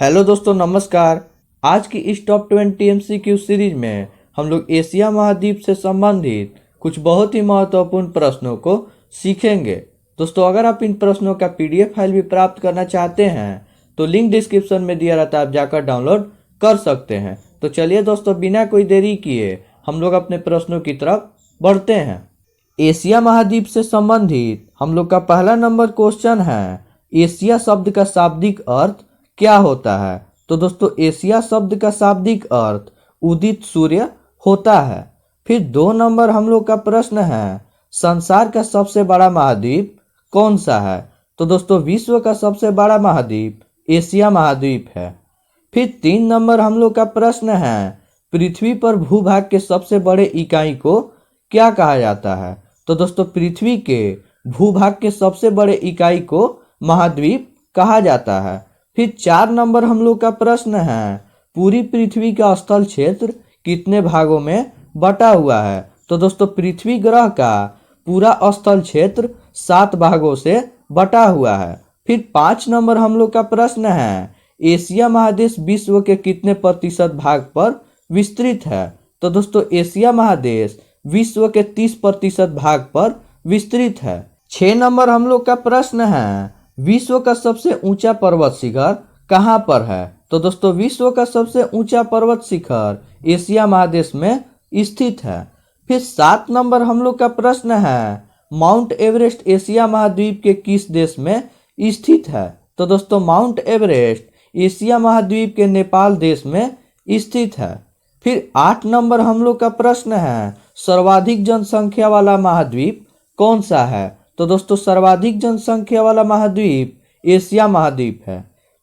Hello दोस्तों, नमस्कार। आज की इस टॉप 20 MCQ सीरीज में हम लोग एशिया महाद्वीप से संबंधित कुछ बहुत ही महत्वपूर्ण प्रश्नों को सीखेंगे। दोस्तों, अगर आप इन प्रश्नों का PDF फाइल भी प्राप्त करना चाहते हैं तो लिंक डिस्क्रिप्शन में दिया रहता है, आप जाकर डाउनलोड कर सकते हैं। तो चलिए दोस्तों, बिना कोई देरी किए हम लोग अपने प्रश्नों की तरफ बढ़ते हैं। एशिया महाद्वीप से संबंधित हम लोग का पहला नंबर क्वेश्चन है, एशिया शब्द का शाब्दिक अर्थ क्या होता है? तो दोस्तों, एशिया शब्द का शाब्दिक अर्थ उदित सूर्य होता है। फिर 2 नंबर हम लोग का प्रश्न है, संसार का सबसे बड़ा महाद्वीप कौन सा है? तो दोस्तों, विश्व का सबसे बड़ा महाद्वीप एशिया महाद्वीप है। फिर 3 नंबर हम लोग का प्रश्न है, पृथ्वी पर भूभाग के सबसे बड़े इकाई को क्या कहा जाता है? तो दोस्तों, पृथ्वी के भूभाग के सबसे बड़े इकाई को महाद्वीप कहा जाता है। फिर 4 नंबर हम लोग का प्रश्न है, पूरी पृथ्वी का स्थल क्षेत्र कितने भागों में बटा हुआ है? तो दोस्तों, पृथ्वी ग्रह का पूरा स्थल क्षेत्र 7 भागों से बटा हुआ है। फिर 5 नंबर हम लोग का प्रश्न है, एशिया महादेश विश्व के कितने प्रतिशत भाग पर विस्तृत है? तो दोस्तों, एशिया महादेश विश्व के 30% भाग पर विस्तृत है। 6 नंबर हम लोग का प्रश्न है, विश्व का सबसे ऊंचा पर्वत शिखर कहाँ पर है? तो दोस्तों, विश्व का सबसे ऊंचा पर्वत शिखर एशिया महादेश में स्थित है। फिर 7 नंबर हम लोग का प्रश्न है, माउंट एवरेस्ट एशिया महाद्वीप के किस देश में स्थित है? तो दोस्तों, माउंट एवरेस्ट एशिया महाद्वीप के नेपाल देश में स्थित है। फिर 8 नंबर हम लोग का प्रश्न है, सर्वाधिक जनसंख्या वाला महाद्वीप कौन सा है? तो दोस्तों, सर्वाधिक जनसंख्या वाला महाद्वीप एशिया महाद्वीप है।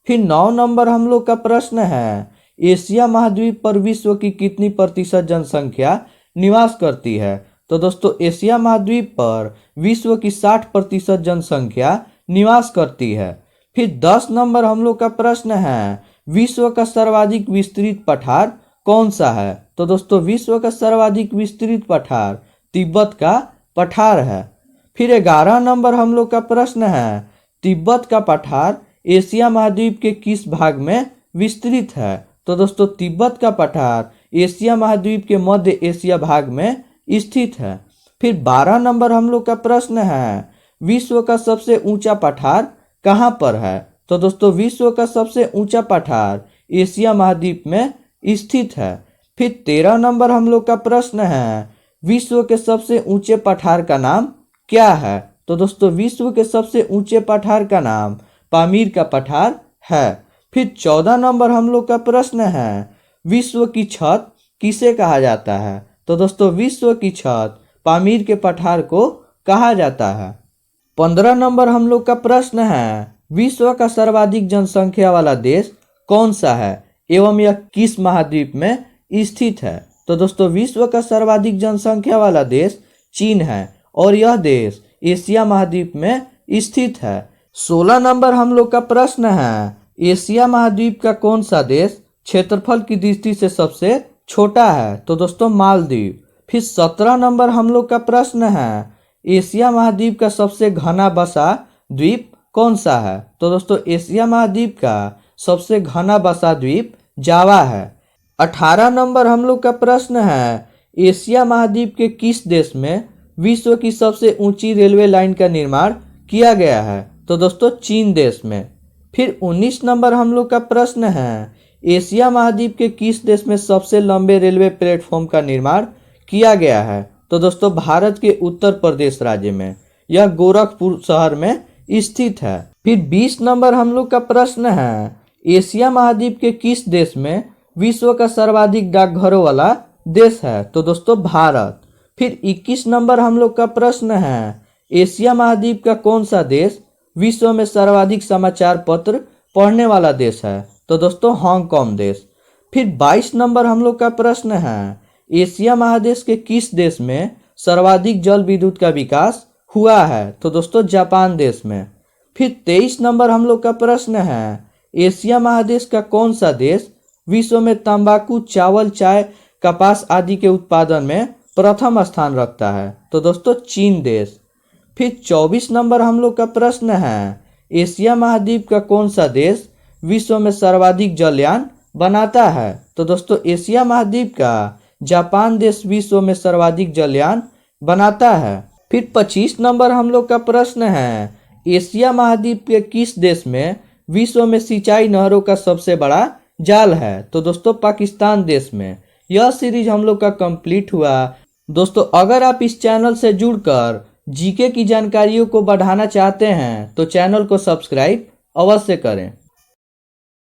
फिर 9 नंबर हम लोग का प्रश्न है, एशिया महाद्वीप पर विश्व की कितनी प्रतिशत जनसंख्या निवास करती है? तो दोस्तों, एशिया महाद्वीप पर विश्व की 60% जनसंख्या निवास करती है। फिर 10 नंबर हम लोग का प्रश्न है, विश्व का सर्वाधिक विस्तृत पठार कौन सा है? तो दोस्तों, विश्व का सर्वाधिक विस्तृत पठार तिब्बत का पठार है। फिर 11 नंबर हम लोग का प्रश्न है, तिब्बत का पठार एशिया महाद्वीप के किस भाग में विस्तृत है? तो दोस्तों, तिब्बत का पठार एशिया महाद्वीप के मध्य एशिया भाग में स्थित है। फिर 12 नंबर हम लोग का प्रश्न है, विश्व का सबसे ऊंचा पठार कहाँ पर है? तो दोस्तों, विश्व का सबसे ऊंचा पठार एशिया महाद्वीप में स्थित है। फिर 13 नंबर हम लोग का प्रश्न है, विश्व के सबसे ऊंचे पठार का नाम क्या है? तो दोस्तों, विश्व के सबसे ऊंचे पठार का नाम पामीर का पठार है। फिर 14 नंबर हम लोग का प्रश्न है, विश्व की छत किसे कहा जाता है? तो दोस्तों, विश्व की छत पामीर के पठार को कहा जाता है। 15 नंबर हम लोग का प्रश्न है, विश्व का सर्वाधिक जनसंख्या वाला देश कौन सा है एवं यह किस महाद्वीप में स्थित है? तो दोस्तों, विश्व का सर्वाधिक जनसंख्या वाला देश चीन है और यह देश एशिया महाद्वीप में स्थित है। 16 नंबर हम लोग का प्रश्न है, एशिया महाद्वीप का कौन सा देश क्षेत्रफल की दृष्टि से सबसे छोटा है? तो दोस्तों, मालदीव। फिर 17 नंबर हम लोग का प्रश्न है, एशिया महाद्वीप का सबसे घना बसा द्वीप कौन सा है? तो दोस्तों, एशिया महाद्वीप का सबसे घना बसा द्वीप जावा है। 18 नंबर हम लोग का प्रश्न है, एशिया महाद्वीप के किस देश में विश्व की सबसे ऊंची रेलवे लाइन का निर्माण किया गया है? तो दोस्तों, चीन देश में। फिर 19 नंबर हम लोग का प्रश्न है, एशिया महाद्वीप के किस देश में सबसे लंबे रेलवे प्लेटफॉर्म का निर्माण किया गया है? तो दोस्तों, भारत के उत्तर प्रदेश राज्य में, यह गोरखपुर शहर में स्थित है। फिर 20 नंबर हम लोग का प्रश्न है, एशिया महाद्वीप के किस देश में विश्व का सर्वाधिक डाकघरों वाला देश है? तो दोस्तों, भारत। फिर 21 नंबर हम लोग का प्रश्न है, एशिया महाद्वीप का कौन सा देश विश्व में सर्वाधिक समाचार पत्र पढ़ने वाला देश है? तो दोस्तों, हांगकांग देश। फिर 22 नंबर हम लोग का प्रश्न है, एशिया महादेश के किस देश में सर्वाधिक जल विद्युत का विकास हुआ है? तो दोस्तों, जापान देश में। फिर 23 नंबर हम लोग का प्रश्न है, एशिया महादेश का कौन सा देश विश्व में तंबाकू, चावल, चाय, कपास आदि के उत्पादन में प्रथम स्थान रखता है? तो दोस्तों, चीन देश। फिर 24 नंबर हम लोग का प्रश्न है, एशिया महाद्वीप का कौन सा देश विश्व में सर्वाधिक जलयान बनाता है? तो दोस्तों एशिया महाद्वीप का जापान देश विश्व में सर्वाधिक जलयान बनाता है। फिर 25 नंबर हम लोग का प्रश्न है, एशिया महाद्वीप के किस देश में विश्व में सिंचाई नहरों का सबसे बड़ा जाल है? तो दोस्तों पाकिस्तान देश में। यह सीरीज हम लोग का कंप्लीट हुआ। दोस्तों अगर आप इस चैनल से जुड़कर जीके की जानकारियों को बढ़ाना चाहते हैं तो चैनल को सब्सक्राइब अवश्य करें।